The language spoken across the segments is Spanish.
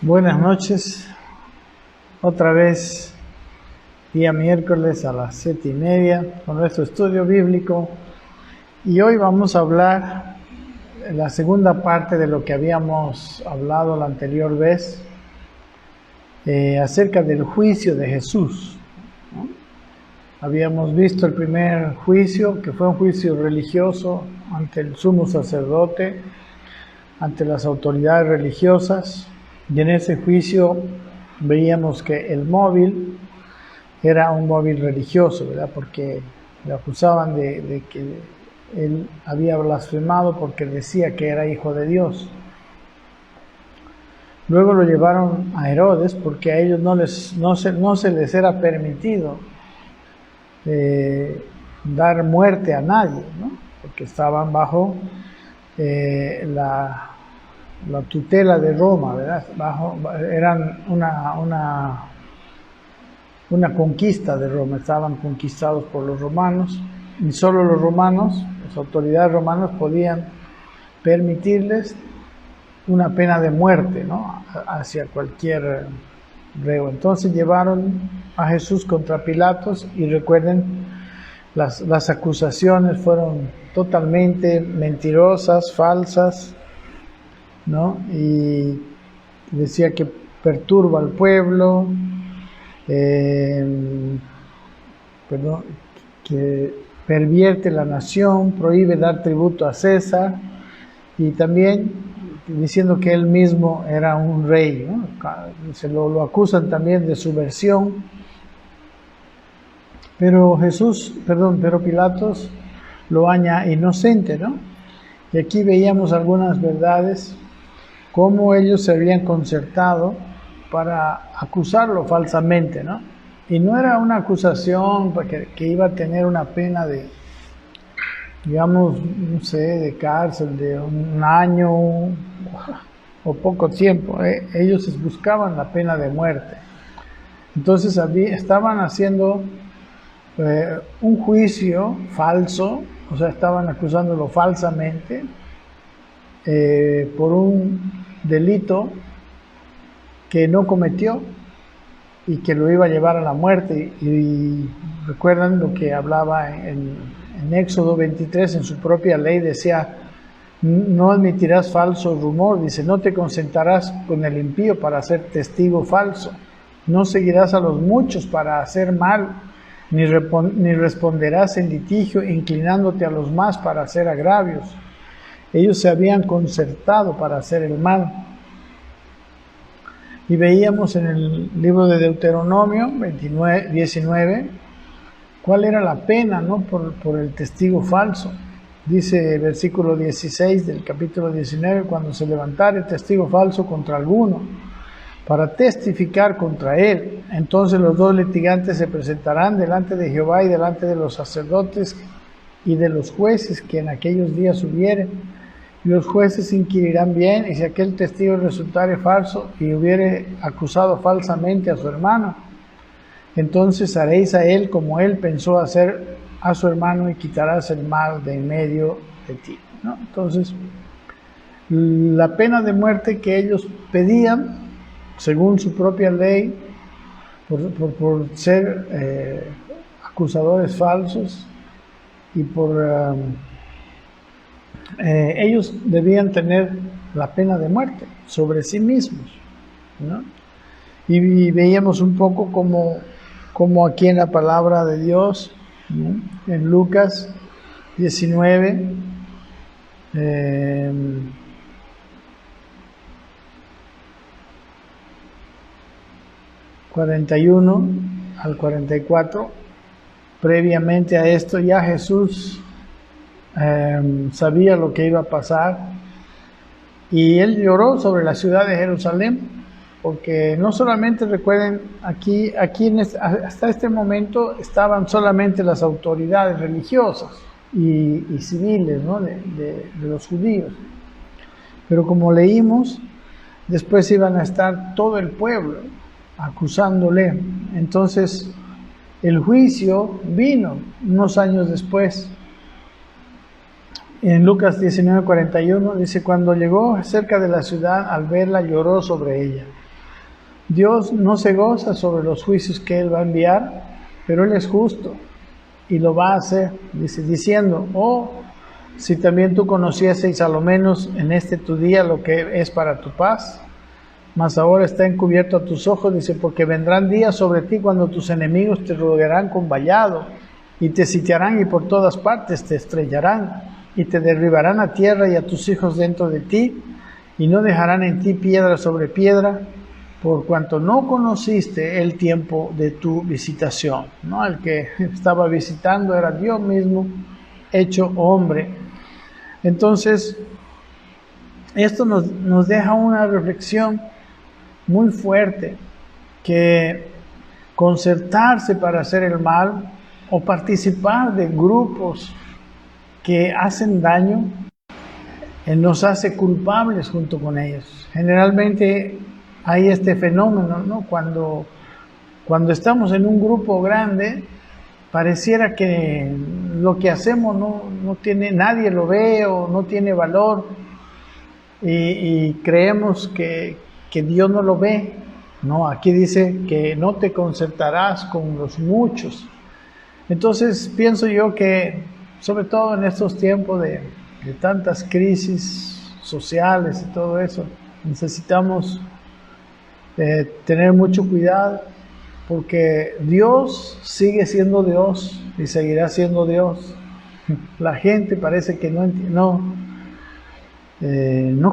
Buenas noches, otra vez día miércoles a las 7:30 con nuestro estudio bíblico, y hoy vamos a hablar la segunda parte de lo que habíamos hablado la anterior vez acerca del juicio de Jesús, ¿no? Habíamos visto el primer juicio, que fue un juicio religioso ante el sumo sacerdote, ante las autoridades religiosas. Y en ese juicio veíamos que el móvil era un móvil religioso, ¿verdad? Porque le acusaban de que él había blasfemado porque decía que era hijo de Dios. Luego lo llevaron a Herodes porque a ellos no se les era permitido dar muerte a nadie, ¿no? Porque estaban bajo la tutela de Roma, ¿verdad? Eran una conquista de Roma, estaban conquistados por los romanos, y solo los romanos, las autoridades romanas, podían permitirles una pena de muerte, ¿no? Hacia cualquier reo. Entonces llevaron a Jesús contra Pilatos, y recuerden, las acusaciones fueron totalmente mentirosas, falsas, ¿no? Y decía que perturba al pueblo, que pervierte la nación, prohíbe dar tributo a César, y también diciendo que él mismo era un rey, ¿no? Lo acusan también de subversión, pero Pilatos lo halla inocente, ¿no? Y aquí veíamos algunas verdades, cómo ellos se habían concertado para acusarlo falsamente, ¿no? Y no era una acusación que iba a tener una pena de, digamos, no sé, de cárcel de un año o poco tiempo. Ellos buscaban la pena de muerte. Entonces estaban haciendo un juicio falso, o sea, estaban acusándolo falsamente por un delito que no cometió y que lo iba a llevar a la muerte. Y recuerdan lo que hablaba en Éxodo 23, en su propia ley decía: no admitirás falso rumor, dice, no te consentarás con el impío para ser testigo falso, no seguirás a los muchos para hacer mal, ni responderás en litigio inclinándote a los más para hacer agravios. Ellos se habían concertado para hacer el mal. Y veíamos en el libro de Deuteronomio 19 cuál era la pena, ¿no? por el testigo falso. Dice el versículo 16 del capítulo 19: cuando se levantare testigo falso contra alguno para testificar contra él, entonces los dos litigantes se presentarán delante de Jehová y delante de los sacerdotes y de los jueces que en aquellos días hubieren. Y los jueces inquirirán bien, y si aquel testigo resultare falso y hubiere acusado falsamente a su hermano, entonces haréis a él como él pensó hacer a su hermano, y quitarás el mal de en medio de ti, ¿no? Entonces, la pena de muerte que ellos pedían, según su propia ley, por ser acusadores falsos, y por ellos debían tener la pena de muerte sobre sí mismos, ¿no? Y veíamos un poco como aquí en la palabra de Dios, ¿no? En Lucas 19, 41 al 44, previamente a esto ya Jesús sabía lo que iba a pasar, y él lloró sobre la ciudad de Jerusalén, porque no solamente, recuerden, aquí hasta este momento estaban solamente las autoridades religiosas y civiles, ¿no? de los judíos, pero como leímos, después iban a estar todo el pueblo acusándole. Entonces el juicio vino unos años después. En Lucas 19:41 dice: cuando llegó cerca de la ciudad, al verla lloró sobre ella, Dios no se goza sobre los juicios que Él va a enviar, pero Él es justo y lo va a hacer, dice, diciendo, oh, si también tú conocieseis a lo menos en este tu día lo que es para tu paz, mas ahora está encubierto a tus ojos, dice, porque vendrán días sobre ti cuando tus enemigos te rodearán con vallado y te sitiarán y por todas partes te estrellarán y te derribarán a tierra y a tus hijos dentro de ti y no dejarán en ti piedra sobre piedra, por cuanto no conociste el tiempo de tu visitación, ¿no? El que estaba visitando era Dios mismo, hecho hombre. Entonces, esto nos deja una reflexión muy fuerte, que concertarse para hacer el mal o participar de grupos que hacen daño, nos hace culpables junto con ellos. Generalmente hay este fenómeno, ¿no? Cuando estamos en un grupo grande, pareciera que lo que hacemos no tiene, nadie lo ve o no tiene valor y creemos que Dios no lo ve. No, aquí dice que no te concertarás con los muchos. Entonces pienso yo que sobre todo en estos tiempos de tantas crisis sociales y todo eso, necesitamos tener mucho cuidado, porque Dios sigue siendo Dios y seguirá siendo Dios. La gente parece que no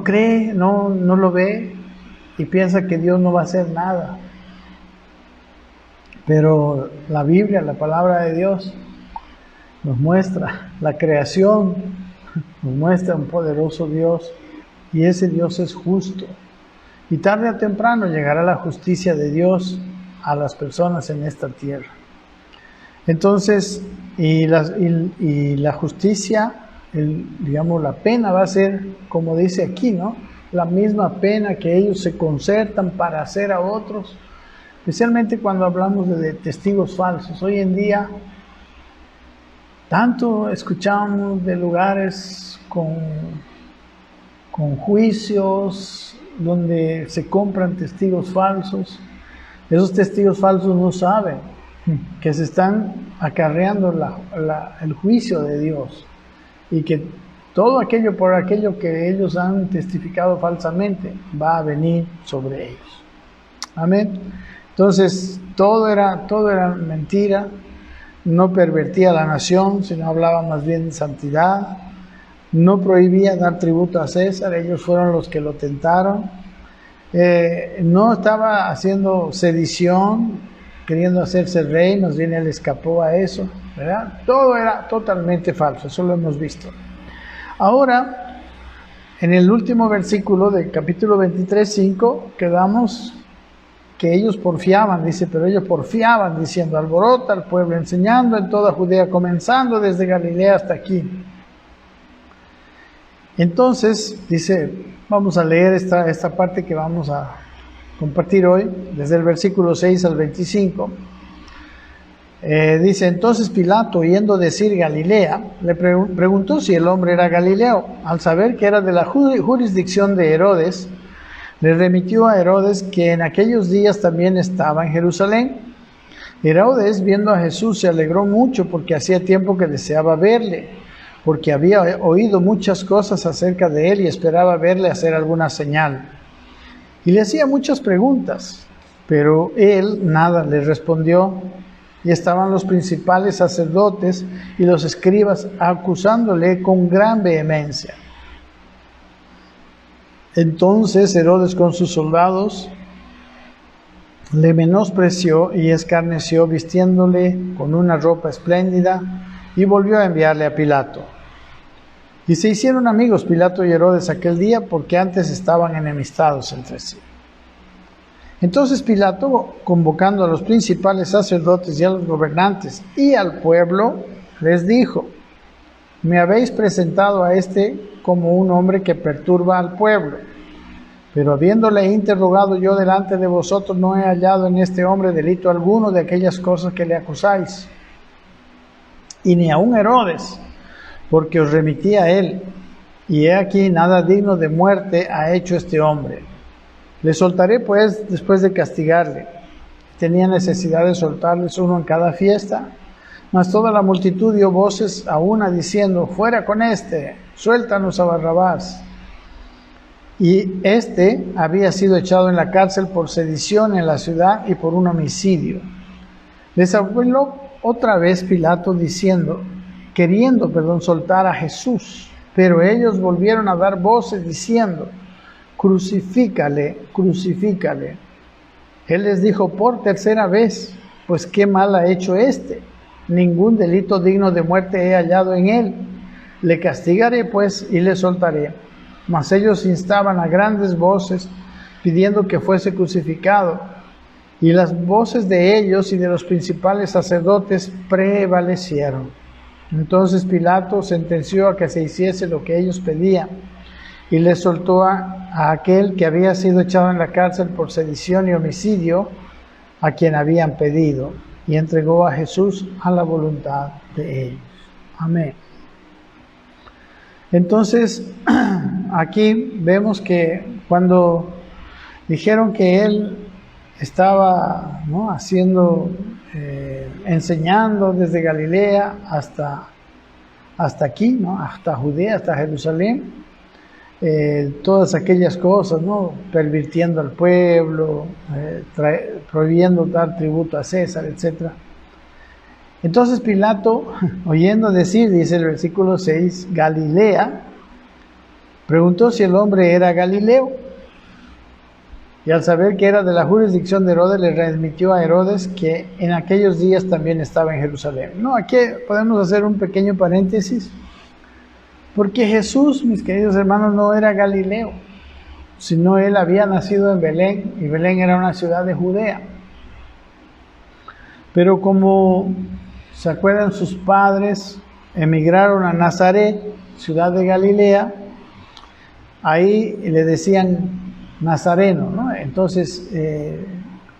cree, no lo ve y piensa que Dios no va a hacer nada. Pero la Biblia, la palabra de Dios, nos muestra la creación, nos muestra un poderoso Dios, y ese Dios es justo. Y tarde o temprano llegará la justicia de Dios a las personas en esta tierra. Entonces, y la justicia, digamos, la pena va a ser, como dice aquí, ¿no? La misma pena que ellos se concertan para hacer a otros, especialmente cuando hablamos de testigos falsos. Hoy en día, tanto escuchamos de lugares con juicios donde se compran testigos falsos. Esos testigos falsos no saben que se están acarreando el juicio de Dios y que todo aquello por aquello que ellos han testificado falsamente va a venir sobre ellos. Amén. Entonces todo era mentira. No pervertía la nación, sino hablaba más bien de santidad. No prohibía dar tributo a César, ellos fueron los que lo tentaron. No estaba haciendo sedición, queriendo hacerse rey, más bien él escapó a eso, ¿verdad? Todo era totalmente falso, eso lo hemos visto. Ahora, en el último versículo del capítulo 23:5, quedamos que ellos porfiaban, dice, pero ellos porfiaban diciendo, alborota al pueblo, enseñando en toda Judea, comenzando desde Galilea hasta aquí. Entonces, dice, vamos a leer esta parte que vamos a compartir hoy, desde el versículo 6 al 25. Dice, entonces Pilato, oyendo decir Galilea, le preguntó si el hombre era Galileo. Al saber que era de la jurisdicción de Herodes, le remitió a Herodes, que en aquellos días también estaba en Jerusalén. Herodes, viendo a Jesús, se alegró mucho porque hacía tiempo que deseaba verle, porque había oído muchas cosas acerca de él y esperaba verle hacer alguna señal. Y le hacía muchas preguntas, pero él nada le respondió. Y estaban los principales sacerdotes y los escribas acusándole con gran vehemencia. Entonces Herodes con sus soldados le menospreció y escarneció, vistiéndole con una ropa espléndida, y volvió a enviarle a Pilato. Y se hicieron amigos Pilato y Herodes aquel día, porque antes estaban enemistados entre sí. Entonces Pilato, convocando a los principales sacerdotes y a los gobernantes y al pueblo, les dijo, me habéis presentado a este como un hombre que perturba al pueblo, pero habiéndole interrogado yo delante de vosotros, no he hallado en este hombre delito alguno de aquellas cosas que le acusáis, y ni aun Herodes, porque os remití a él, y he aquí nada digno de muerte ha hecho este hombre. Le soltaré pues después de castigarle. Tenía necesidad de soltarles uno en cada fiesta. Mas toda la multitud dio voces a una diciendo: fuera con este, suéltanos a Barrabás. Y este había sido echado en la cárcel por sedición en la ciudad y por un homicidio. Les habló otra vez Pilato queriendo soltar a Jesús. Pero ellos volvieron a dar voces diciendo: crucifícale, crucifícale. Él les dijo por tercera vez: pues qué mal ha hecho este. Ningún delito digno de muerte he hallado en él. Le castigaré pues y le soltaré. Mas ellos instaban a grandes voces, pidiendo que fuese crucificado. Y las voces de ellos y de los principales sacerdotes prevalecieron. Entonces Pilato sentenció a que se hiciese lo que ellos pedían, y le soltó a aquel que había sido echado en la cárcel por sedición y homicidio, a quien habían pedido, y entregó a Jesús a la voluntad de ellos. Amén. Entonces, aquí vemos que cuando dijeron que él estaba, ¿no?, enseñando desde Galilea hasta aquí, ¿no?, hasta Judea, hasta Jerusalén, todas aquellas cosas, ¿no?, pervirtiendo al pueblo, prohibiendo dar tributo a César, etc. Entonces Pilato, oyendo decir, dice el versículo 6, Galilea, preguntó si el hombre era Galileo. Y al saber que era de la jurisdicción de Herodes, le remitió a Herodes, que en aquellos días también estaba en Jerusalén. No, aquí podemos hacer un pequeño paréntesis, porque Jesús, mis queridos hermanos, no era Galileo, sino él había nacido en Belén, y Belén era una ciudad de Judea. Pero como se acuerdan, sus padres emigraron a Nazaret, ciudad de Galilea, ahí le decían nazareno, ¿no? Entonces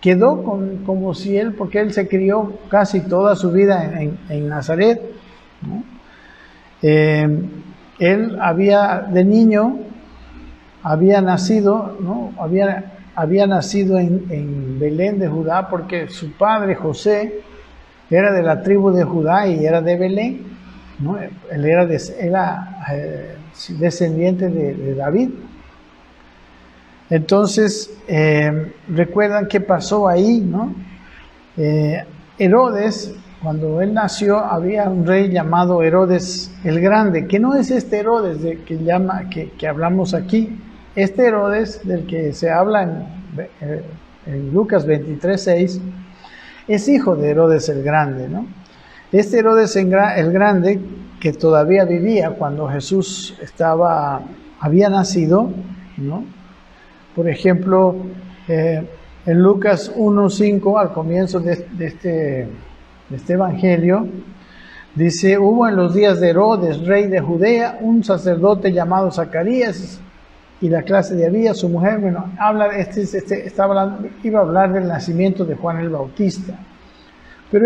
quedó como si él, porque él se crió casi toda su vida en Nazaret, ¿no? Él de niño había nacido, ¿no?, había nacido en Belén de Judá, porque su padre José era de la tribu de Judá y era de Belén, ¿no? Él era descendiente de David. Entonces, recuerdan qué pasó ahí, ¿no? Herodes, cuando él nació, había un rey llamado Herodes el Grande, que no es este Herodes que hablamos aquí. Este Herodes del que se habla en Lucas 23:6 es hijo de Herodes el Grande, ¿no? Este Herodes el Grande, que todavía vivía cuando Jesús había nacido, ¿no? Por ejemplo, en Lucas 1:5, al comienzo de este evangelio, dice: hubo en los días de Herodes, rey de Judea, un sacerdote llamado Zacarías, y la clase de Abías, su mujer. Bueno, iba a hablar del nacimiento de Juan el Bautista. Pero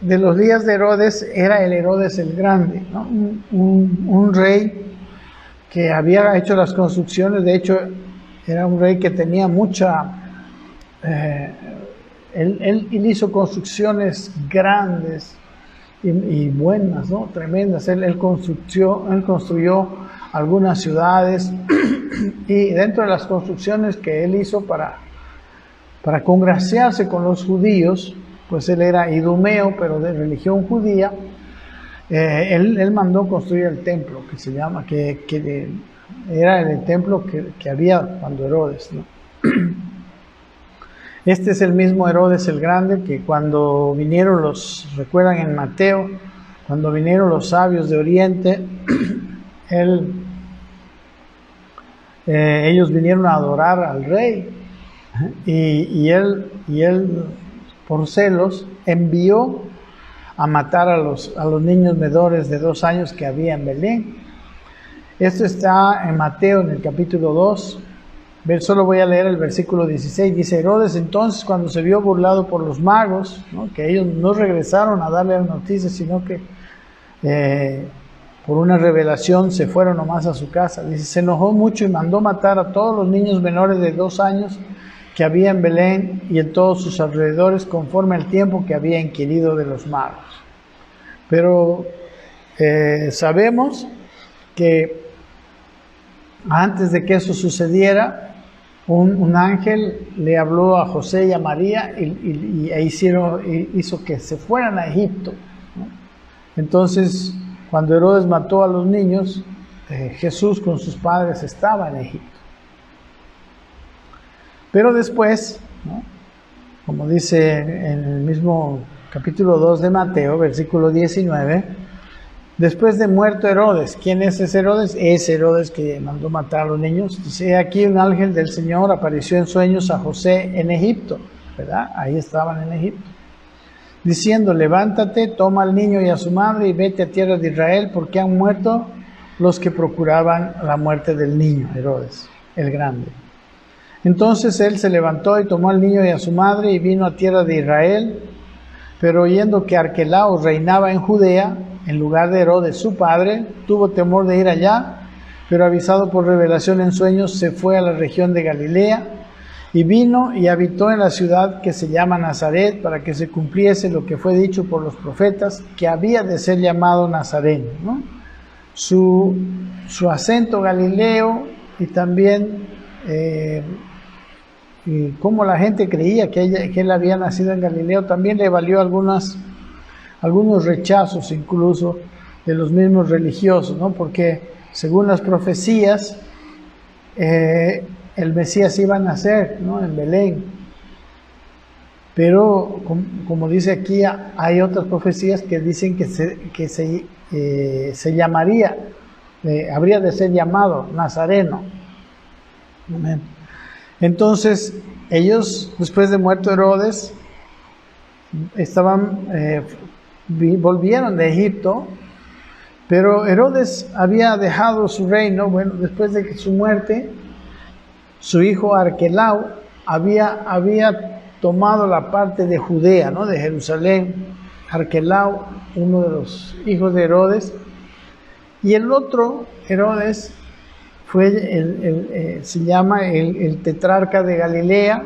de los días de Herodes era el Herodes el Grande, ¿no? Un rey que había hecho las construcciones. De hecho, era un rey que tenía él hizo construcciones grandes y buenas, ¿no?, tremendas. Él construyó algunas ciudades y dentro de las construcciones que él hizo para congraciarse con los judíos, pues él era idumeo, pero de religión judía. Él mandó construir el templo, que era el templo que había cuando Herodes, ¿no? Este es el mismo Herodes el Grande que cuando vinieron recuerdan en Mateo, cuando vinieron los sabios de Oriente, ellos vinieron a adorar al rey, y él por celos envió a matar a los niños menores de 2 años que había en Belén. Esto está en Mateo, en el capítulo 2. Solo voy a leer el versículo 16. Dice: Herodes entonces, cuando se vio burlado por los magos, ¿no?, que ellos no regresaron a darle la noticia, sino que por una revelación, se fueron nomás a su casa. Dice, se enojó mucho y mandó matar a todos los niños menores de 2 años que había en Belén y en todos sus alrededores, conforme al tiempo que había inquirido de los magos. Pero sabemos que antes de que eso sucediera, un ángel le habló a José y a María y hizo que se fueran a Egipto, ¿no? Entonces, cuando Herodes mató a los niños, Jesús con sus padres estaba en Egipto. Pero después, ¿no?, como dice en el mismo capítulo 2 de Mateo, versículo 19, después de muerto Herodes, ¿quién es ese Herodes? Es Herodes que mandó matar a los niños. Dice, aquí un ángel del Señor apareció en sueños a José en Egipto, ¿verdad? Ahí estaban en Egipto, diciendo, levántate, toma al niño y a su madre y vete a tierra de Israel, porque han muerto los que procuraban la muerte del niño, Herodes, el grande. Entonces él se levantó y tomó al niño y a su madre y vino a tierra de Israel, pero oyendo que Arquelao reinaba en Judea, en lugar de Herodes su padre, tuvo temor de ir allá, pero avisado por revelación en sueños, se fue a la región de Galilea, y vino y habitó en la ciudad que se llama Nazaret, para que se cumpliese lo que fue dicho por los profetas, que había de ser llamado Nazareno, ¿no? Su acento galileo y también y como la gente creía que él había nacido en Galileo, también le valió algunos rechazos incluso de los mismos religiosos, ¿no? Porque según las profecías, el Mesías iba a nacer, ¿no?, en Belén. Pero, como dice aquí, hay otras profecías que dicen que se llamaría, habría de ser llamado Nazareno. Amén. Entonces, ellos, después de muerto Herodes, volvieron de Egipto, pero Herodes había dejado su reino. Bueno, después de su muerte, su hijo Arquelao había tomado la parte de Judea, ¿no?, de Jerusalén. Arquelao, uno de los hijos de Herodes, y el otro Herodes fue se llama el tetrarca de Galilea,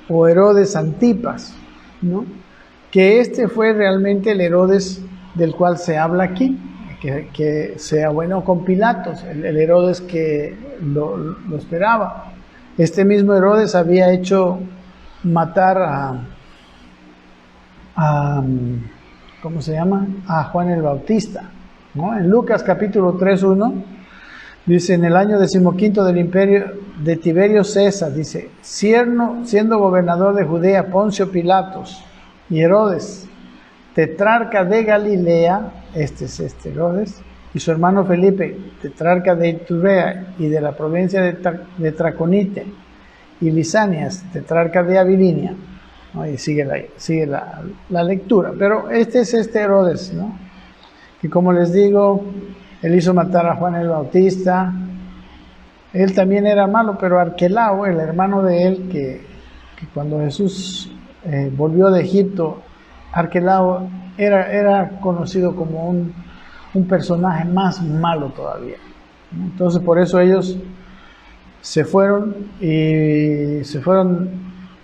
o Herodes Antipas, ¿no?, que este fue realmente el Herodes del cual se habla aquí, que sea bueno con Pilatos, el Herodes que lo esperaba. Este mismo Herodes había hecho matar ¿cómo se llama?, a Juan el Bautista, ¿no? En Lucas capítulo 3:1 dice, en el año 15 del imperio de Tiberio César, dice, siendo gobernador de Judea Poncio Pilatos y Herodes, tetrarca de Galilea, este es Herodes, y su hermano Felipe, tetrarca de Iturea y de la provincia de Traconite, y Lisanias, tetrarca de Abilinia, ¿no? Y sigue la lectura. Pero este es Herodes, ¿no?, que, como les digo, él hizo matar a Juan el Bautista. Él también era malo, pero Arquelao, el hermano de él, que cuando Jesús volvió de Egipto, Arquelao era conocido como un personaje más malo todavía. Entonces, por eso ellos se fueron y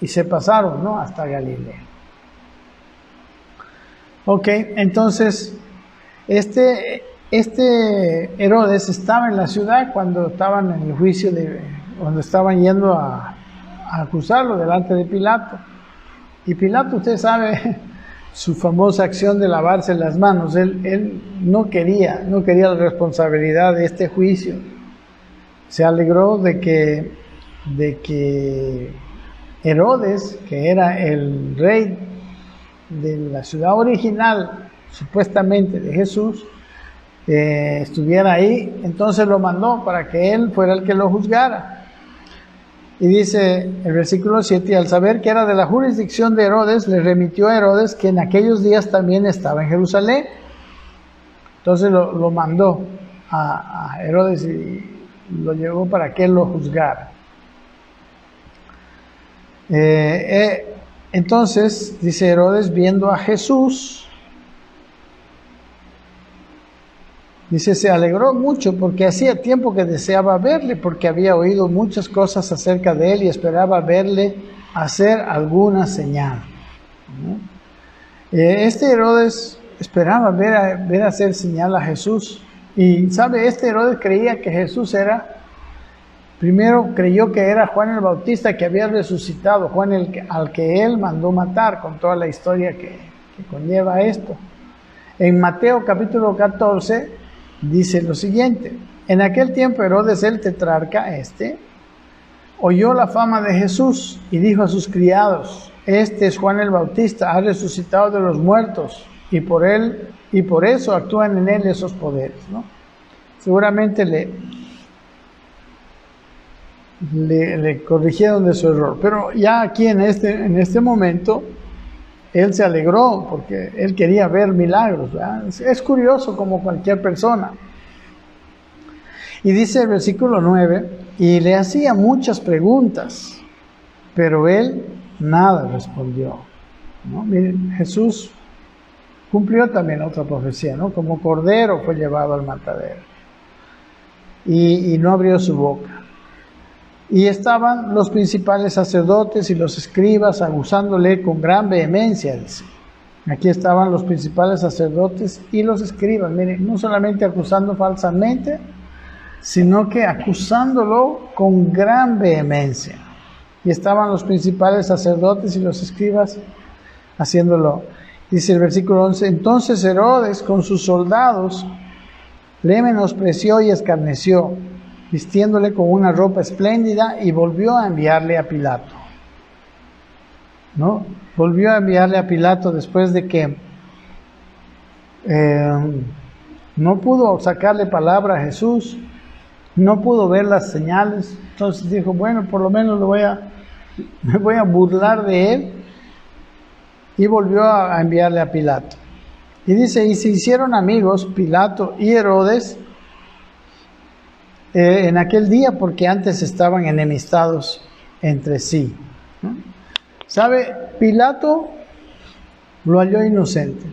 se pasaron, ¿no?, hasta Galilea. Ok, entonces este Herodes estaba en la ciudad cuando estaban en el juicio, cuando estaban yendo a acusarlo delante de Pilato. Y Pilato, usted sabe, su famosa acción de lavarse las manos. Él no quería la responsabilidad de este juicio. Se alegró de que Herodes, que era el rey de la ciudad original, supuestamente de Jesús, estuviera ahí. Entonces lo mandó para que él fuera el que lo juzgara. Y dice el versículo 7, al saber que era de la jurisdicción de Herodes, le remitió a Herodes, que en aquellos días también estaba en Jerusalén. Entonces lo mandó a Herodes y lo llevó para que él lo juzgara. Entonces, dice Herodes, viendo a Jesús, Dice, se alegró mucho porque hacía tiempo que deseaba verle, porque había oído muchas cosas acerca de él y esperaba verle hacer alguna señal. Este Herodes esperaba ver hacer señal a Jesús. Y sabe, este Herodes creía que Jesús primero creyó que era Juan el Bautista que había resucitado, Juan al que él mandó matar, con toda la historia que conlleva esto. En Mateo capítulo 14 dice lo siguiente: en aquel tiempo Herodes el tetrarca, oyó la fama de Jesús y dijo a sus criados: este es Juan el Bautista, ha resucitado de los muertos, y por eso actúan en él esos poderes, ¿no? Seguramente le corrigieron de su error, pero ya aquí en este momento él se alegró porque él quería ver milagros, ¿verdad? Es curioso como cualquier persona. Y dice el versículo 9, y le hacía muchas preguntas, pero él nada respondió, ¿no? Miren, Jesús cumplió también otra profecía, ¿no? Como cordero fue llevado al matadero y no abrió su boca. Y estaban los principales sacerdotes y los escribas acusándole con gran vehemencia, dice. Aquí estaban los principales sacerdotes y los escribas, miren, no solamente acusando falsamente, sino que acusándolo con gran vehemencia. Y estaban los principales sacerdotes y los escribas haciéndolo. Dice el versículo 11, entonces Herodes con sus soldados le menospreció y escarneció, vistiéndole con una ropa espléndida, y volvió a enviarle a Pilato. ¿No? Volvió a enviarle a Pilato después de que no pudo sacarle palabra a Jesús, no pudo ver las señales. Entonces dijo, bueno, por lo menos me voy a burlar de él, y volvió a enviarle a Pilato. Y dice, y se hicieron amigos Pilato y Herodes en aquel día, porque antes estaban enemistados entre sí, ¿no? ¿Sabe? Pilato lo halló inocente.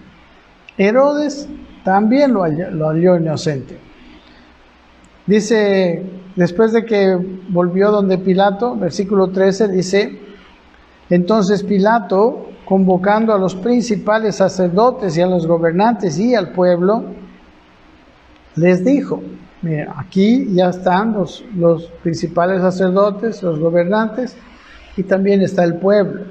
Herodes también lo halló inocente. Dice, después de que volvió donde Pilato, versículo 13, dice, entonces Pilato, convocando a los principales sacerdotes y a los gobernantes y al pueblo, les dijo, miren, aquí ya están los principales sacerdotes, los gobernantes, y también está el pueblo.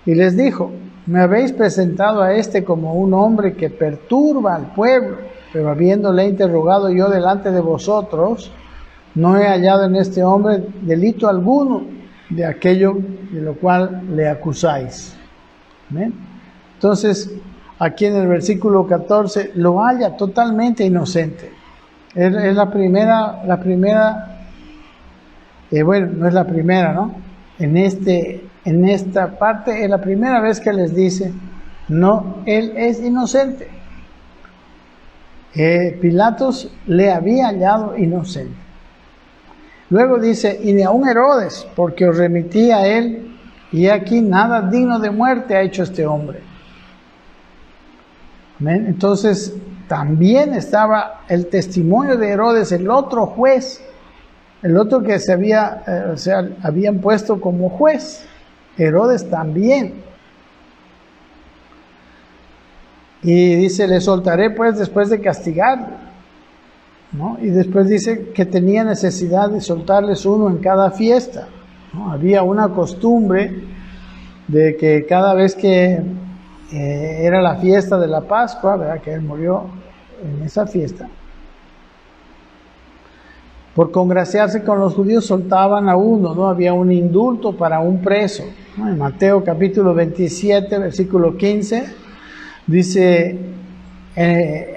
Y les dijo, me habéis presentado a este como un hombre que perturba al pueblo, pero habiéndole interrogado yo delante de vosotros, no he hallado en este hombre delito alguno de aquello de lo cual le acusáis. ¿Ven? Entonces, aquí en el versículo 14, lo halla totalmente inocente. Es la primera, bueno, no es la primera, ¿no? En esta parte es la primera vez que les dice, no, él es inocente. Pilatos le había hallado inocente. Luego dice, y ni aun Herodes, porque os remití a él, y aquí nada digno de muerte ha hecho este hombre. ¿Ven? Entonces, también estaba el testimonio de Herodes, el otro juez, el otro que habían puesto como juez. Herodes también. Y dice, le soltaré pues después de castigarlo, ¿no? Y después dice que tenía necesidad de soltarles uno en cada fiesta, ¿no? Había una costumbre de que cada vez que era la fiesta de la Pascua, ¿verdad?, que él murió en esa fiesta, por congraciarse con los judíos soltaban a uno, ¿no? Había un indulto para un preso, ¿no? En Mateo capítulo 27, versículo 15, dice,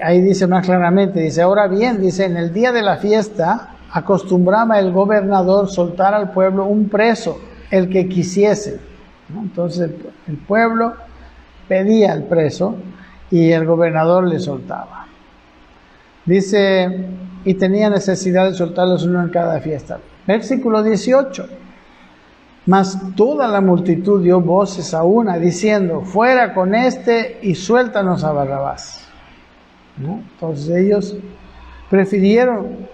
ahí dice más claramente, dice, ahora bien, dice, en el día de la fiesta acostumbraba el gobernador soltar al pueblo un preso, el que quisiese, ¿no? Entonces el pueblo pedía al preso y el gobernador le soltaba. Dice, y tenía necesidad de soltarlos uno en cada fiesta. Versículo 18. Mas toda la multitud dio voces a una, diciendo, fuera con este y suéltanos a Barrabás. ¿no? Entonces ellos prefirieron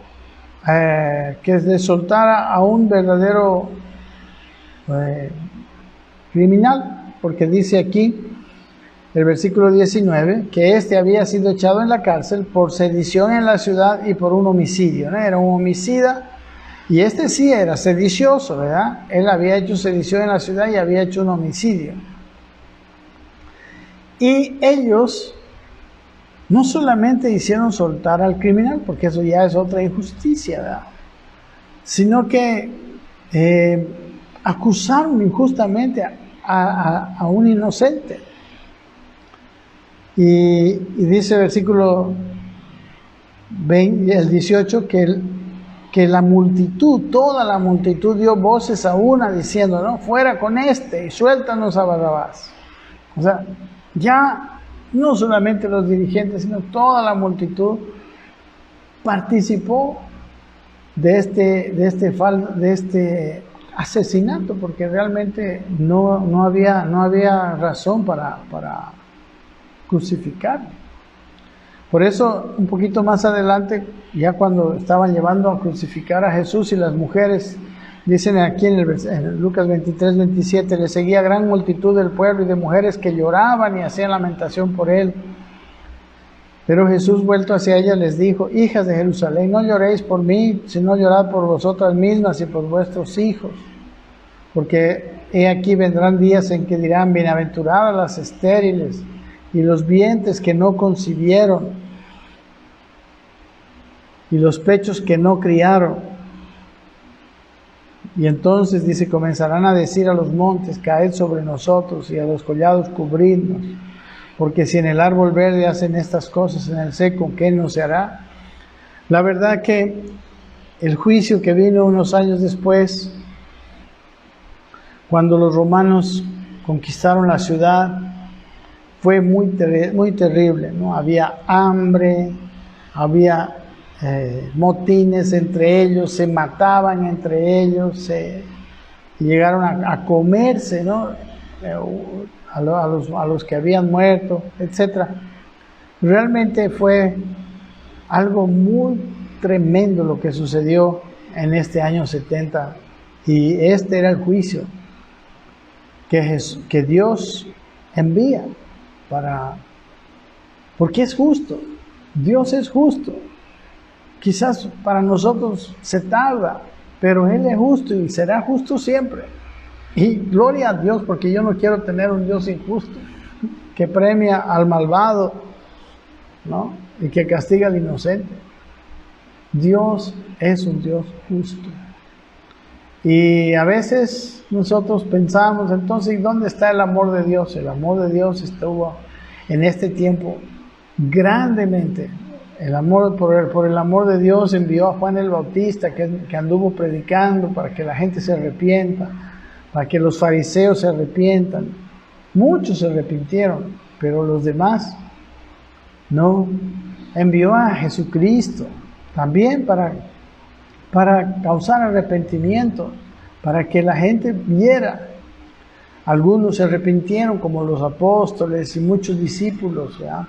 que se soltara a un verdadero criminal, porque dice aquí el versículo 19 que éste había sido echado en la cárcel por sedición en la ciudad y por un homicidio, ¿no? Era un homicida, y este sí era sedicioso, ¿verdad? Él había hecho sedición en la ciudad y había hecho un homicidio. Y ellos no solamente hicieron soltar al criminal, porque eso ya es otra injusticia, ¿verdad? Sino que acusaron injustamente a un inocente. Y dice el versículo 20, el 18, que la multitud, toda la multitud dio voces a una diciendo, no, fuera con este y suéltanos a Barrabás. O sea, ya no solamente los dirigentes, sino toda la multitud participó de este asesinato, porque realmente no había razón para crucificarlo. Por eso, un poquito más adelante, ya cuando estaban llevando a crucificar a Jesús, y las mujeres, dicen aquí en Lucas 23, 27, le seguía gran multitud del pueblo y de mujeres que lloraban y hacían lamentación por él. Pero Jesús, vuelto hacia ellas, les dijo, hijas de Jerusalén, no lloréis por mí, sino llorad por vosotras mismas y por vuestros hijos. Porque he aquí vendrán días en que dirán, bienaventuradas las estériles y los vientres que no concibieron, y los pechos que no criaron. Y entonces, dice, comenzarán a decir a los montes, caed sobre nosotros, y a los collados cubridnos. Porque si en el árbol verde hacen estas cosas, en el seco, ¿qué no se hará? La verdad que el juicio que vino unos años después, cuando los romanos conquistaron la ciudad, fue muy terrible, ¿no? Había hambre, había motines entre ellos, se mataban entre ellos, y llegaron a comerse, ¿no? A los que habían muerto, etc. Realmente fue algo muy tremendo lo que sucedió en este año 70, y este era el juicio que Dios envía porque es justo. Dios es justo. Quizás para nosotros se tarda, pero Él es justo y será justo siempre. Y gloria a Dios, porque yo no quiero tener un Dios injusto que premia al malvado, ¿no? Y que castiga al inocente. Dios es un Dios justo. Y a veces nosotros pensamos, entonces, ¿dónde está el amor de Dios? El amor de Dios estuvo en este tiempo grandemente. Por el amor de Dios envió a Juan el Bautista, que anduvo predicando para que la gente se arrepienta, para que los fariseos se arrepientan. Muchos se arrepintieron, pero los demás no. Envió a Jesucristo también para causar arrepentimiento, para que la gente viera. Algunos se arrepintieron, como los apóstoles y muchos discípulos, ¿ya?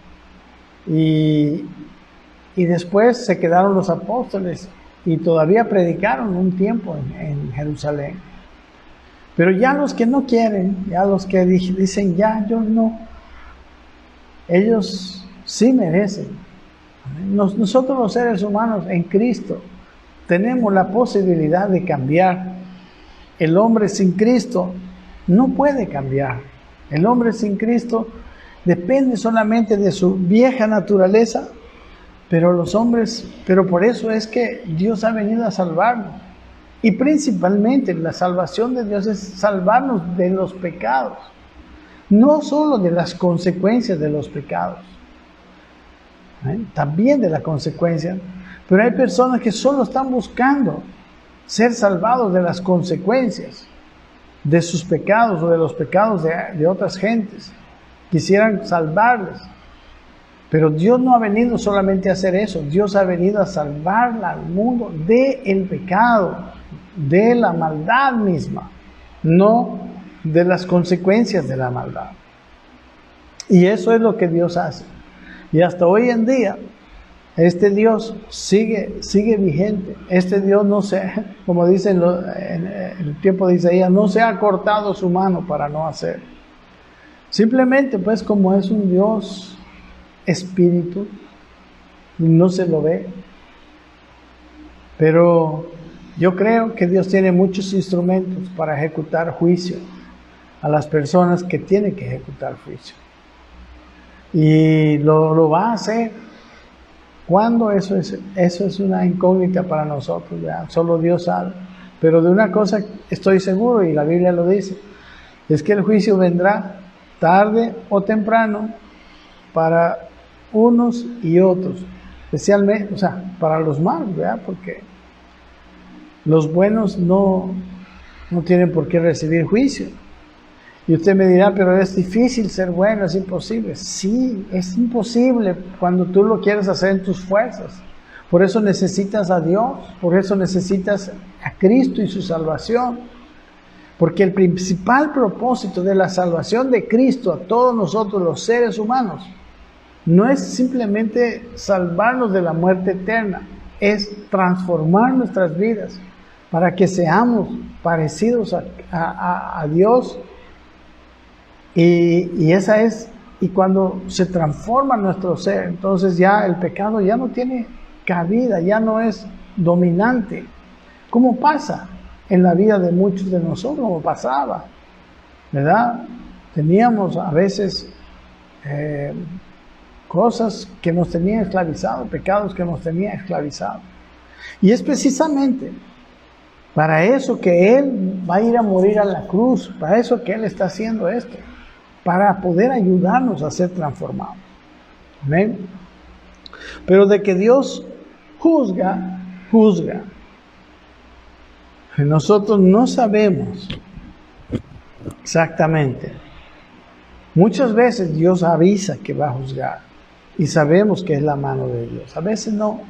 Y después se quedaron los apóstoles y todavía predicaron un tiempo en Jerusalén. Pero ya los que no quieren, ya los que dicen, ya yo no, ellos sí merecen. Nosotros los seres humanos en Cristo tenemos la posibilidad de cambiar. El hombre sin Cristo no puede cambiar. El hombre sin Cristo depende solamente de su vieja naturaleza, pero por eso es que Dios ha venido a salvarnos. Y principalmente la salvación de Dios es salvarnos de los pecados, no solo de las consecuencias de los pecados, también de la consecuencia. Pero hay personas que solo están buscando ser salvados de las consecuencias de sus pecados o de los pecados de otras gentes. Quisieran salvarles. Pero Dios no ha venido solamente a hacer eso. Dios ha venido a salvar al mundo del pecado, de la maldad misma, no de las consecuencias de la maldad. Y eso es lo que Dios hace. Y hasta hoy en día, este Dios sigue vigente. Este Dios no se, como dice en el tiempo de Isaías, no se ha cortado su mano para no hacer. Simplemente, pues, como es un Dios espíritu, no se lo ve. Pero yo creo que Dios tiene muchos instrumentos para ejecutar juicio a las personas que tienen que ejecutar juicio. Y lo va a hacer. ¿Cuándo? Eso es una incógnita para nosotros, ¿verdad? Solo Dios sabe. Pero de una cosa estoy seguro, y la Biblia lo dice, es que el juicio vendrá tarde o temprano para unos y otros. Especialmente, o sea, para los malos, ¿verdad? Porque los buenos no tienen por qué recibir juicio. Y usted me dirá, pero es difícil ser bueno, es imposible. Sí, es imposible cuando tú lo quieres hacer en tus fuerzas. Por eso necesitas a Dios, por eso necesitas a Cristo y su salvación. Porque el principal propósito de la salvación de Cristo a todos nosotros los seres humanos no es simplemente salvarnos de la muerte eterna, es transformar nuestras vidas para que seamos parecidos a Dios. Y esa es, y cuando se transforma nuestro ser, entonces ya el pecado ya no tiene cabida, ya no es dominante. ¿Cómo pasa en la vida de muchos de nosotros? Como pasaba, ¿verdad? Teníamos a veces cosas que nos tenían esclavizados, pecados que nos tenían esclavizados. Y es precisamente para eso que Él va a ir a morir a la cruz, para eso que Él está haciendo esto, para poder ayudarnos a ser transformados. Amén. Pero de que Dios juzga. Nosotros no sabemos exactamente. Muchas veces Dios avisa que va a juzgar y sabemos que es la mano de Dios. A veces no.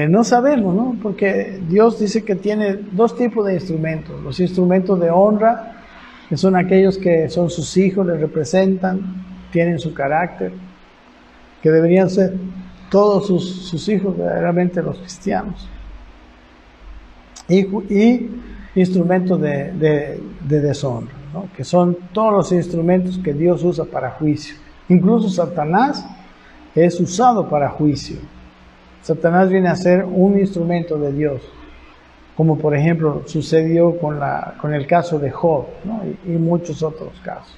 No sabemos, ¿no? Porque Dios dice que tiene dos tipos de instrumentos. Los instrumentos de honra, que son aquellos que son sus hijos, les representan, tienen su carácter, que deberían ser todos sus hijos, verdaderamente los cristianos. Y instrumentos de deshonra, ¿no? Que son todos los instrumentos que Dios usa para juicio. Incluso Satanás es usado para juicio. Satanás viene a ser un instrumento de Dios, como por ejemplo sucedió con el caso de Job, ¿no? y muchos otros casos.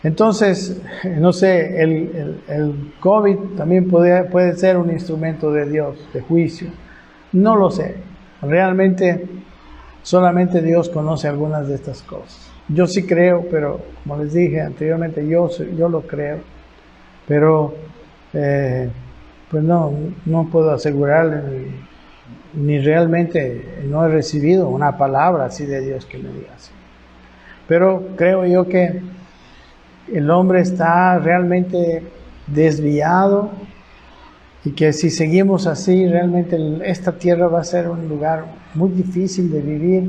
Entonces, no sé, el COVID también puede ser un instrumento de Dios, de juicio. No lo sé. Realmente, solamente Dios conoce algunas de estas cosas. Yo sí creo, pero como les dije anteriormente, yo lo creo. Pero, pues no puedo asegurarle ni realmente no he recibido una palabra así de Dios que me diga así. Pero creo yo que el hombre está realmente desviado y que si seguimos así, realmente esta tierra va a ser un lugar muy difícil de vivir,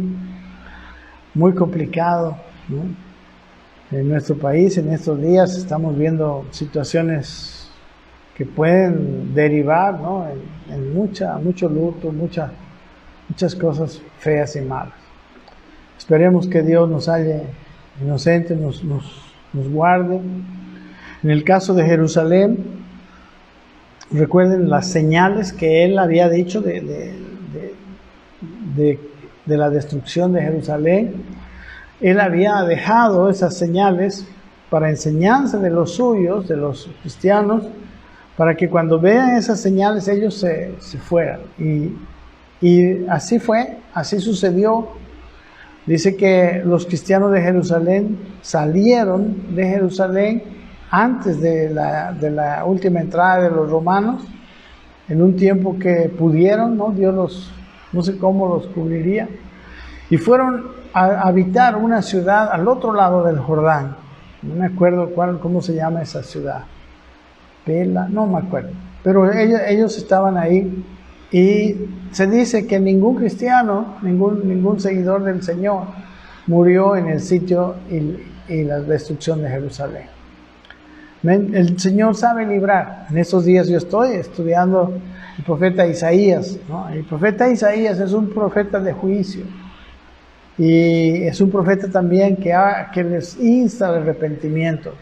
muy complicado, ¿no? En nuestro país, en estos días, estamos viendo situaciones que pueden derivar, ¿no? en mucho luto, muchas cosas feas y malas. Esperemos que Dios nos halle inocentes, nos guarde. En el caso de Jerusalén, recuerden las señales que Él había dicho de la destrucción de Jerusalén. Él había dejado esas señales para enseñanza de los suyos, de los cristianos, para que cuando vean esas señales ellos se fueran. Y así fue, así sucedió. Dice que los cristianos de Jerusalén salieron de Jerusalén antes de la última entrada de los romanos, en un tiempo que pudieron, ¿no? Dios no sé cómo los cubriría, y fueron a habitar una ciudad al otro lado del Jordán. No me acuerdo cómo se llama esa ciudad. Pela, no me acuerdo. Pero ellos estaban ahí y se dice que ningún cristiano, ningún seguidor del Señor murió en el sitio y la destrucción de Jerusalén. El Señor sabe librar. En estos días yo estoy estudiando el profeta Isaías, ¿no? El profeta Isaías es un profeta de juicio. Y es un profeta también que les insta al arrepentimiento.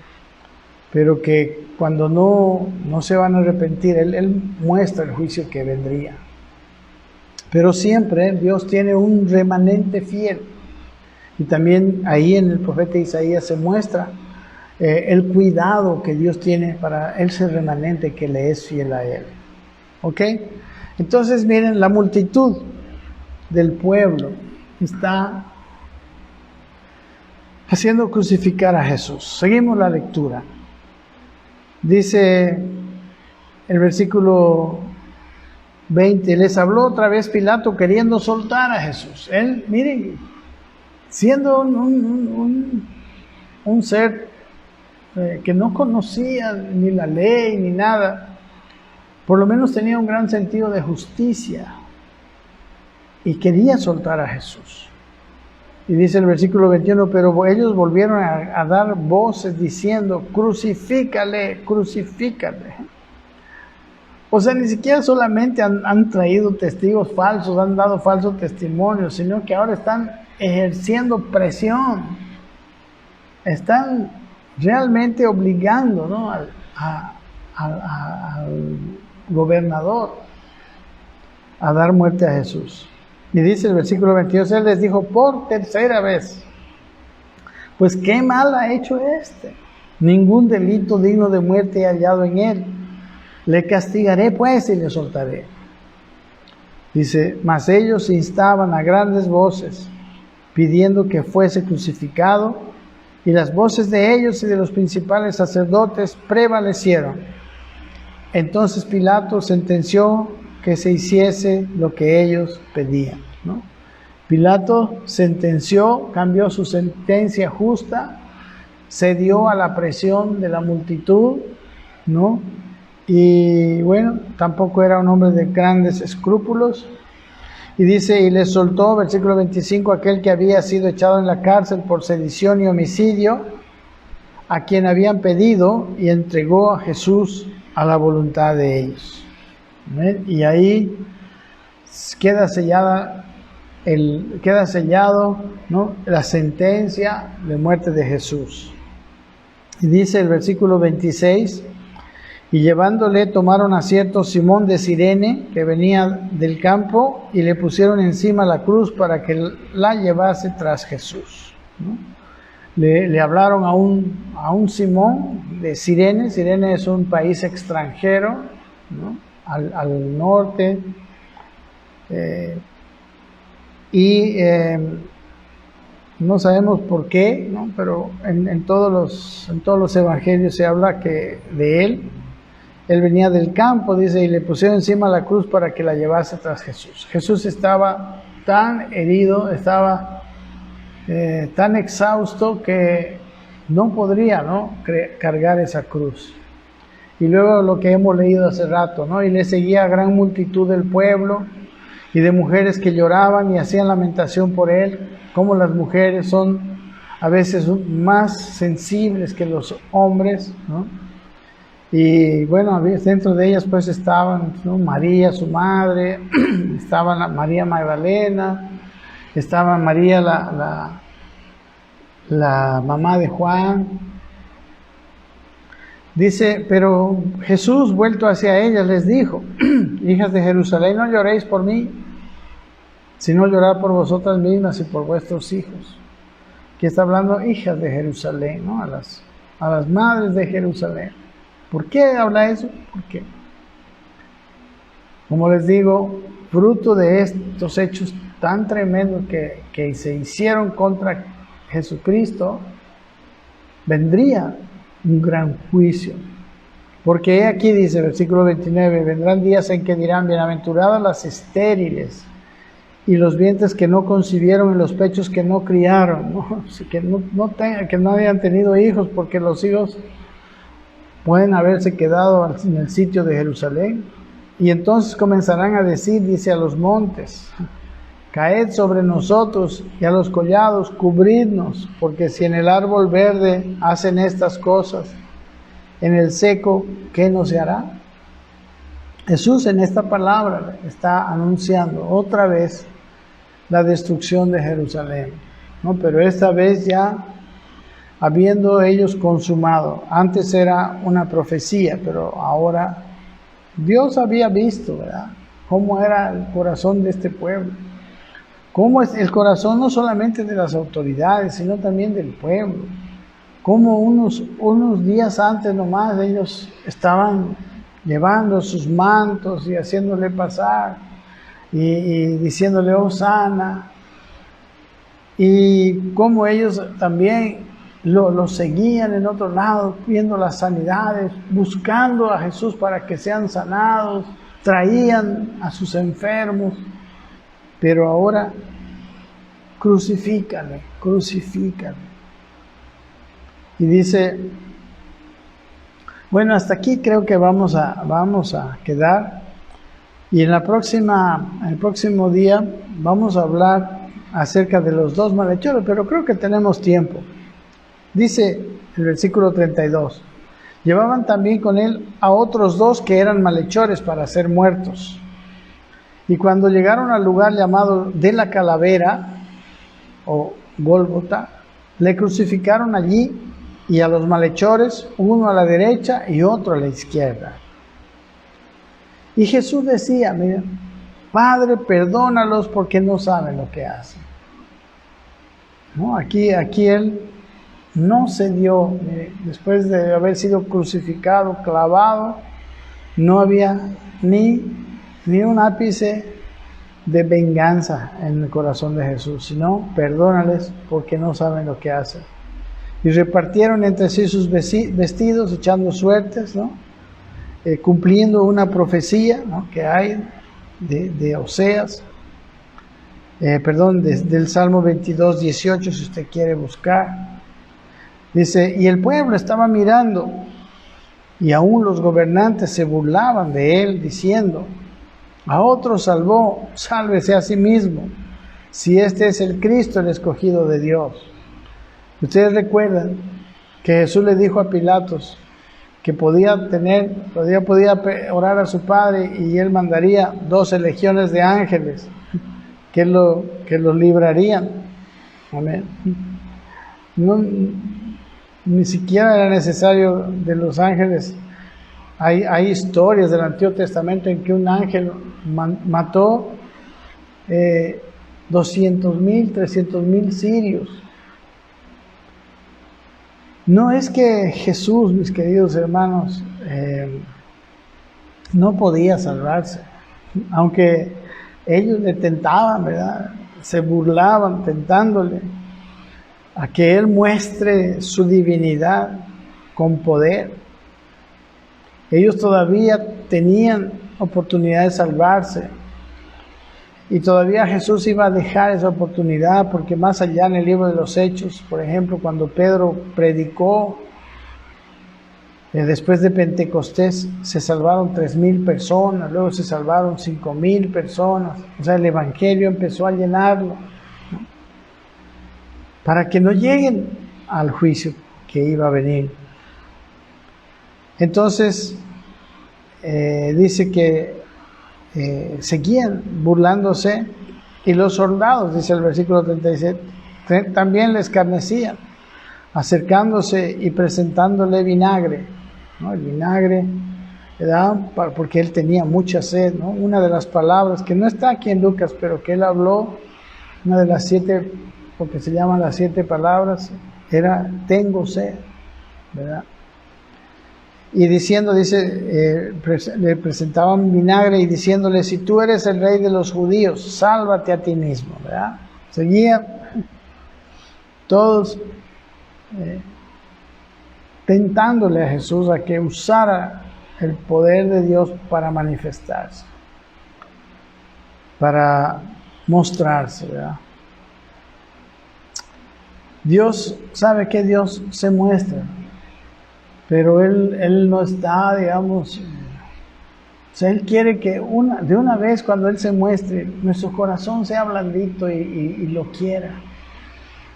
Pero que cuando no se van a arrepentir, él muestra el juicio que vendría. Pero siempre Dios tiene un remanente fiel. Y también ahí en el profeta Isaías se muestra el cuidado que Dios tiene para ese remanente que le es fiel a Él. ¿Ok? Entonces miren, la multitud del pueblo está haciendo crucificar a Jesús. Seguimos la lectura. Dice el versículo 20, les habló otra vez Pilato queriendo soltar a Jesús. Él, miren, siendo un ser que no conocía ni la ley ni nada, por lo menos tenía un gran sentido de justicia y quería soltar a Jesús. Y dice el versículo 21, pero ellos volvieron a dar voces diciendo, crucifícale, crucifícale. O sea, ni siquiera solamente han traído testigos falsos, han dado falsos testimonios, sino que ahora están ejerciendo presión. Están realmente obligando, ¿no?, al gobernador a dar muerte a Jesús. Y dice el versículo 22, él les dijo por tercera vez, pues qué mal ha hecho este, ningún delito digno de muerte he hallado en él, le castigaré pues y le soltaré. Dice, mas ellos instaban a grandes voces, pidiendo que fuese crucificado, y las voces de ellos y de los principales sacerdotes prevalecieron. Entonces Pilato sentenció que se hiciese lo que ellos pedían, ¿no? Pilato sentenció, cambió su sentencia justa, cedió a la presión de la multitud, ¿no? Y bueno, tampoco era un hombre de grandes escrúpulos. Y dice, y les soltó, versículo 25, aquel que había sido echado en la cárcel por sedición y homicidio, a quien habían pedido, y entregó a Jesús a la voluntad de ellos. ¿Ven? Y ahí queda sellado, ¿no?, la sentencia de muerte de Jesús. Y dice el versículo 26, y llevándole tomaron a cierto Simón de Cirene, que venía del campo, y le pusieron encima la cruz para que la llevase tras Jesús, ¿no? Le hablaron a un Simón de Cirene. Cirene es un país extranjero, ¿no?, al norte, no sabemos por qué, ¿no?, pero en todos los evangelios se habla que de él. Él venía del campo, dice, y le pusieron encima la cruz para que la llevase tras Jesús. Jesús estaba tan herido, estaba tan exhausto que no podría, ¿no?, cargar esa cruz. Y luego lo que hemos leído hace rato, ¿no? Y le seguía gran multitud del pueblo y de mujeres que lloraban y hacían lamentación por él, como las mujeres son a veces más sensibles que los hombres, ¿no? Y bueno, dentro de ellas pues estaban, ¿no?, María, su madre, estaba María Magdalena, estaba María la mamá de Juan. Dice, pero Jesús, vuelto hacia ellas, les dijo, hijas de Jerusalén, no lloréis por mí, sino llorad por vosotras mismas y por vuestros hijos. Aquí está hablando hijas de Jerusalén, ¿no?, a las madres de Jerusalén. ¿Por qué habla eso? Porque, como les digo, fruto de estos hechos tan tremendos que se hicieron contra Jesucristo, vendría un gran juicio. Porque aquí dice, versículo 29, vendrán días en que dirán, bienaventuradas las estériles y los vientres que no concibieron y los pechos que no criaron, ¿no? Que no hayan tenido hijos, porque los hijos pueden haberse quedado en el sitio de Jerusalén. Y entonces comenzarán a decir, dice, a los montes, caed sobre nosotros, y a los collados, cubridnos, porque si en el árbol verde hacen estas cosas, en el seco, ¿qué no se hará? Jesús en esta palabra está anunciando otra vez la destrucción de Jerusalén, ¿no? Pero esta vez ya habiendo ellos consumado. Antes era una profecía, pero ahora Dios había visto, ¿verdad?, cómo era el corazón de este pueblo. Cómo es el corazón no solamente de las autoridades, sino también del pueblo. Cómo unos días antes nomás ellos estaban llevando sus mantos y haciéndole pasar y diciéndole Hosana. Y cómo ellos también lo seguían en otro lado, viendo las sanidades, buscando a Jesús para que sean sanados, traían a sus enfermos, pero ahora crucifícale. Y dice, bueno, hasta aquí creo que vamos a quedar, y en el próximo día vamos a hablar acerca de los dos malhechores, pero creo que tenemos tiempo. Dice el versículo 32, llevaban también con él a otros dos que eran malhechores para ser muertos. Y cuando llegaron al lugar llamado de la calavera, o Gólgota, le crucificaron allí, y a los malhechores, uno a la derecha y otro a la izquierda. Y Jesús decía, mira, Padre, perdónalos porque no saben lo que hacen. ¿No? Aquí él no se dio, después de haber sido crucificado, clavado, no había ni un ápice de venganza en el corazón de Jesús, sino perdónales porque no saben lo que hacen. Y repartieron entre sí sus vestidos, echando suertes, ¿no? Cumpliendo una profecía, ¿no?, que hay de Oseas, del Salmo 22, 18, si usted quiere buscar. Dice, y el pueblo estaba mirando, y aún los gobernantes se burlaban de él, diciendo, a otro salvó, sálvese a sí mismo, si este es el Cristo, el escogido de Dios. Ustedes recuerdan que Jesús le dijo a Pilatos que podía orar a su Padre y él mandaría 12 legiones de ángeles que los librarían. Amén. No, ni siquiera era necesario de los ángeles. Hay historias del Antiguo Testamento en que un ángel mató 200,000, 300,000 sirios. No es que Jesús, mis queridos hermanos, no podía salvarse, aunque ellos le tentaban, ¿verdad? Se burlaban tentándole a que Él muestre su divinidad con poder. Ellos todavía tenían oportunidad de salvarse. Y todavía Jesús iba a dejar esa oportunidad, porque más allá en el libro de los Hechos, por ejemplo, cuando Pedro predicó, después de Pentecostés se salvaron 3,000 personas, luego se salvaron 5,000 personas. O sea, el Evangelio empezó a llenarlo, ¿no?, para que no lleguen al juicio que iba a venir. Entonces, dice que seguían burlándose, y los soldados, dice el versículo 37, también les escarnecían, acercándose y presentándole vinagre, ¿no? El vinagre le daban porque él tenía mucha sed, ¿no? Una de las palabras que no está aquí en Lucas, pero que él habló, una de las 7, porque se llaman las 7 palabras, era tengo sed, ¿verdad? Y diciendo, le presentaban vinagre y diciéndole, si tú eres el rey de los judíos, sálvate a ti mismo, ¿verdad? Seguía todos tentándole a Jesús a que usara el poder de Dios para manifestarse, para mostrarse, ¿verdad? Dios, ¿sabe que Dios se muestra? Pero Él no está, digamos, o sea, Él quiere que de una vez cuando Él se muestre, nuestro corazón sea blandito y lo quiera.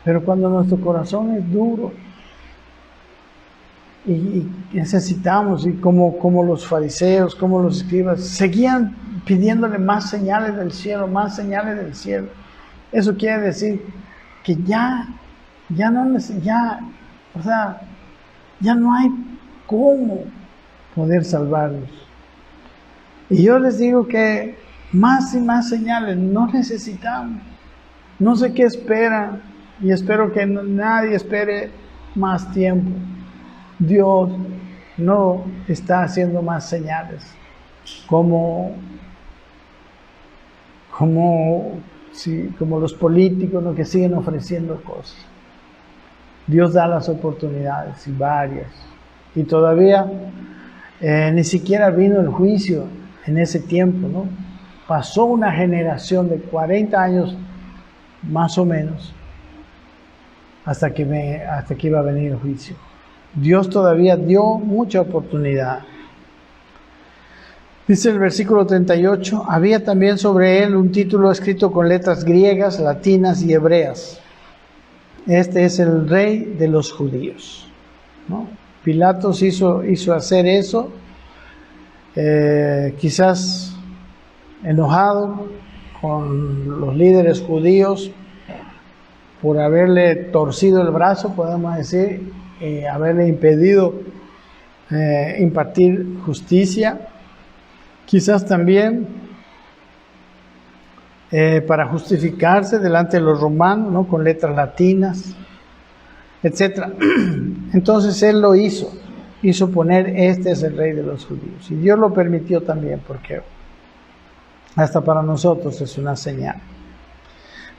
Pero cuando nuestro corazón es duro, y necesitamos, y como los fariseos, como los escribas, seguían pidiéndole más señales del cielo, más señales del cielo. Eso quiere decir que ya no hay cómo poder salvarlos. Y yo les digo que más y más señales no necesitamos. No sé qué esperan, y espero que nadie espere más tiempo. Dios no está haciendo más señales como los políticos, ¿no?, que siguen ofreciendo cosas. Dios da las oportunidades, y varias. Y todavía ni siquiera vino el juicio en ese tiempo, ¿no? Pasó una generación de 40 años, más o menos, hasta que iba a venir el juicio. Dios todavía dio mucha oportunidad. Dice el versículo 38, había también sobre él un título escrito con letras griegas, latinas y hebreas. Este es el Rey de los Judíos, ¿no? Pilatos hizo hacer eso, quizás enojado con los líderes judíos por haberle torcido el brazo, podemos decir, haberle impedido impartir justicia. Quizás también para justificarse delante de los romanos, ¿no?, con letras latinas, etc. Entonces él lo hizo poner, este es el Rey de los Judíos. Y Dios lo permitió también, porque hasta para nosotros es una señal.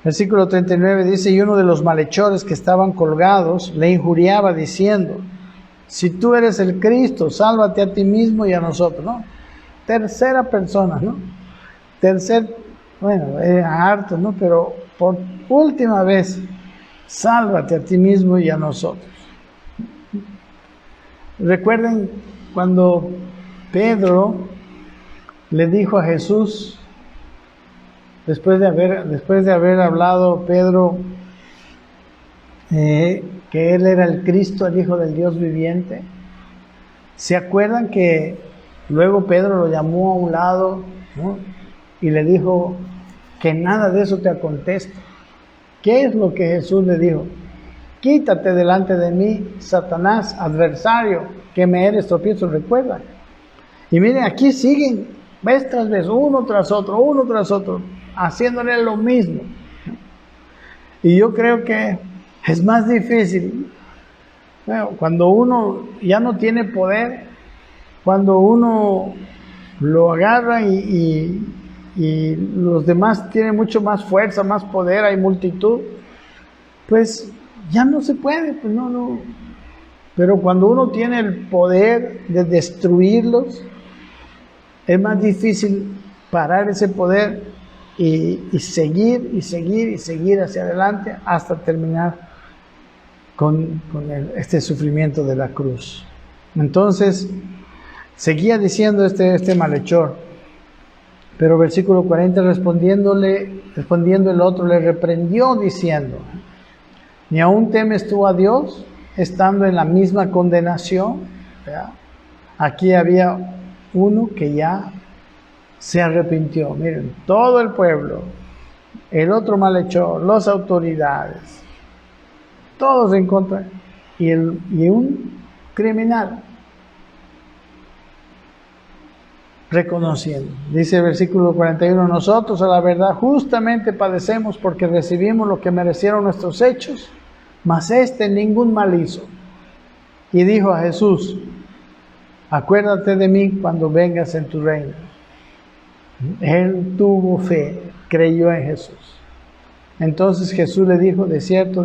Versículo 39 dice, y uno de los malhechores que estaban colgados le injuriaba diciendo, si tú eres el Cristo, sálvate a ti mismo y a nosotros, ¿no? Tercera persona, ¿no? Bueno, harto, ¿no? Pero por última vez, sálvate a ti mismo y a nosotros. Recuerden cuando Pedro le dijo a Jesús, después de haber hablado Pedro que él era el Cristo, el Hijo del Dios viviente. ¿Se acuerdan que luego Pedro lo llamó a un lado, ¿no?, y le dijo que nada de eso te acontezca? ¿Qué es lo que Jesús le dijo? Quítate delante de mí, Satanás, adversario, que me eres tropiezo, recuerda. Y miren, aquí siguen, vez tras vez, uno tras otro, haciéndole lo mismo. Y yo creo que es más difícil, bueno, cuando uno ya no tiene poder, cuando uno lo agarra y los demás tienen mucho más fuerza, más poder, hay multitud, pues ya no se puede, pues no. Pero cuando uno tiene el poder de destruirlos, es más difícil parar ese poder y seguir hacia adelante hasta terminar con este sufrimiento de la cruz. Entonces, seguía diciendo este malhechor, pero versículo 40, respondiendo el otro, le reprendió diciendo, ¿ni aún temes tú a Dios, estando en la misma condenación? ¿Verdad? Aquí había uno que ya se arrepintió. Miren, todo el pueblo, el otro malhechor, las autoridades, todos en contra, y un criminal reconociendo. Dice el versículo 41, nosotros a la verdad justamente padecemos porque recibimos lo que merecieron nuestros hechos, mas ningún mal hizo. Y dijo a Jesús, acuérdate de mí cuando vengas en tu reino. Él tuvo fe, creyó en Jesús. Entonces Jesús le dijo, de cierto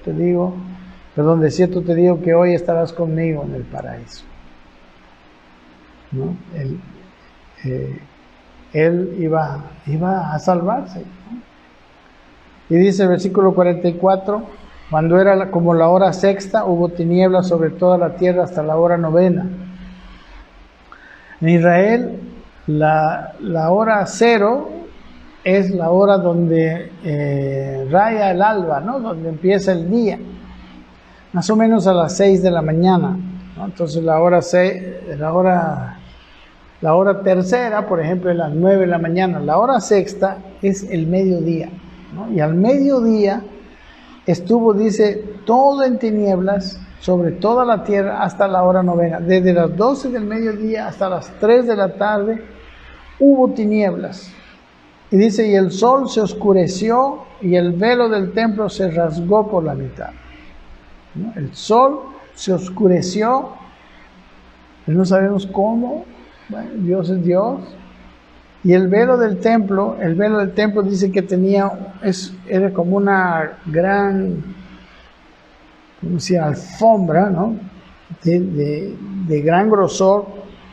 te digo que hoy estarás conmigo en el paraíso. ¿No? Él iba a salvarse, ¿no? Y dice el versículo 44, cuando era como la hora sexta, hubo tinieblas sobre toda la tierra hasta la hora novena. En Israel, la hora 0 es la hora donde raya el alba, ¿no?, donde empieza el día, más o menos a las 6 de la mañana. ¿no? Entonces la hora tercera, por ejemplo, es las 9 de la mañana. La hora sexta es el mediodía, ¿no? Y al mediodía estuvo, dice, todo en tinieblas sobre toda la tierra hasta la hora novena. Desde las 12 del mediodía hasta las 3 de la tarde hubo tinieblas. Y dice, y el sol se oscureció y el velo del templo se rasgó por la mitad, ¿no? El sol se oscureció, no sabemos cómo, bueno, Dios es Dios. Y el velo del templo dice que era como una gran, como si alfombra, ¿no? De gran grosor,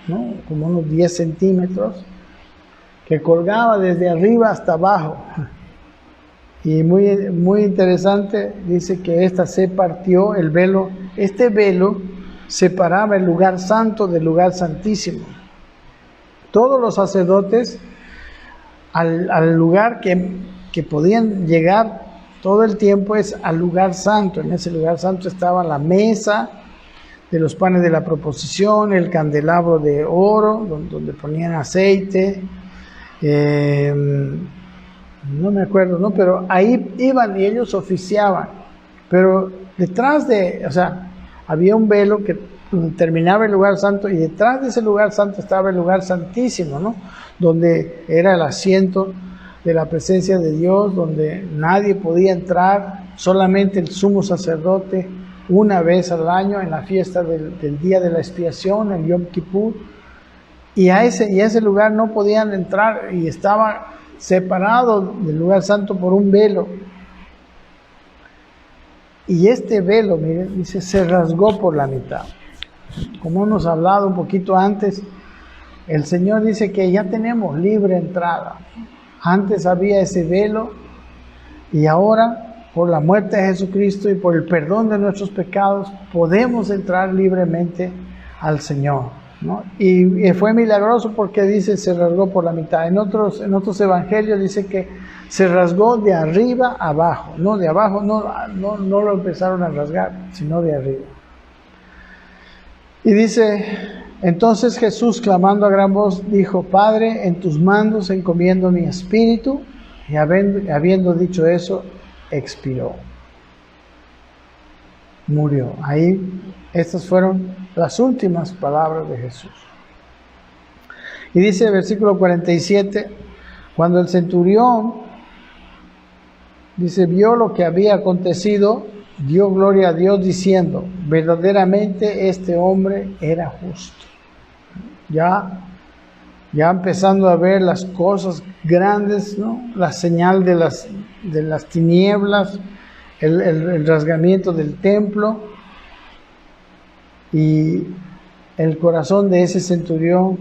¿no? Como unos 10 centímetros, que colgaba desde arriba hasta abajo. Y muy, muy interesante, dice que esta se partió, el velo, este velo separaba el lugar santo del lugar santísimo. Todos los sacerdotes al lugar que podían llegar todo el tiempo es al lugar santo. En ese lugar santo estaba la mesa de los panes de la proposición, el candelabro de oro donde ponían aceite, no me acuerdo, ¿no? Pero ahí iban y ellos oficiaban. Pero detrás había un velo que terminaba el lugar santo, y detrás de ese lugar santo estaba el lugar santísimo, ¿no? Donde era el asiento de la presencia de Dios, donde nadie podía entrar, solamente el sumo sacerdote una vez al año en la fiesta del día de la expiación, el Yom Kippur, y a ese lugar no podían entrar, y estaba separado del lugar santo por un velo. Y este velo, miren, dice, se rasgó por la mitad. Como hemos hablado un poquito antes, el Señor dice que ya tenemos libre entrada. Antes había ese velo, y ahora, por la muerte de Jesucristo y por el perdón de nuestros pecados, podemos entrar libremente al Señor, ¿no? Y fue milagroso porque dice se rasgó por la mitad. En otros evangelios dice que se rasgó de arriba a abajo, no de abajo, no lo empezaron a rasgar, sino de arriba. Y dice, entonces Jesús, clamando a gran voz, dijo, Padre, en tus manos encomiendo mi espíritu. Y habiendo dicho eso, expiró, murió. Ahí, estas fueron las últimas palabras de Jesús. Y dice, versículo 47, cuando el centurión, dice, vio lo que había acontecido, dio gloria a Dios diciendo, verdaderamente este hombre era justo. Ya empezando a ver las cosas grandes, ¿no? La señal de las tinieblas, el rasgamiento del templo, y el corazón de ese centurión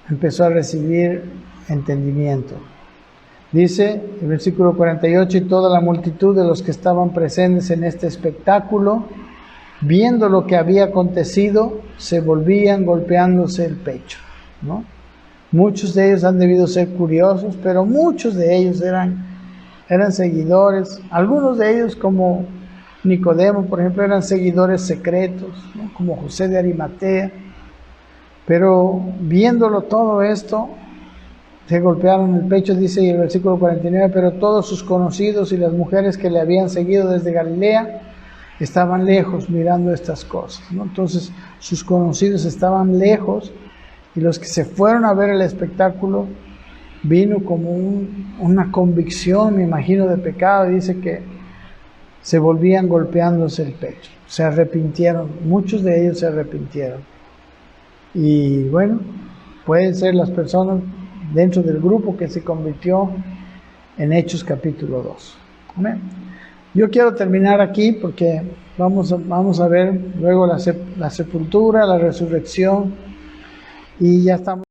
empezó a recibir entendimiento. Dice el versículo 48, y toda la multitud de los que estaban presentes en este espectáculo, viendo lo que había acontecido, se volvían golpeándose el pecho, ¿no? Muchos de ellos han debido ser curiosos, pero muchos de ellos eran seguidores. Algunos de ellos, como Nicodemo, por ejemplo, eran seguidores secretos, ¿no? Como José de Arimatea. Pero viéndolo todo esto, se golpearon el pecho, dice el versículo 49, pero todos sus conocidos y las mujeres que le habían seguido desde Galilea estaban lejos mirando estas cosas, ¿no? Entonces sus conocidos estaban lejos, y los que se fueron a ver el espectáculo vino como una convicción, me imagino, de pecado, y dice que se volvían golpeándose el pecho, se arrepintieron, muchos de ellos se arrepintieron. Y bueno, pueden ser las personas dentro del grupo que se convirtió en Hechos capítulo 2. Amén. Yo quiero terminar aquí porque vamos a ver luego la sepultura, la resurrección, y ya estamos.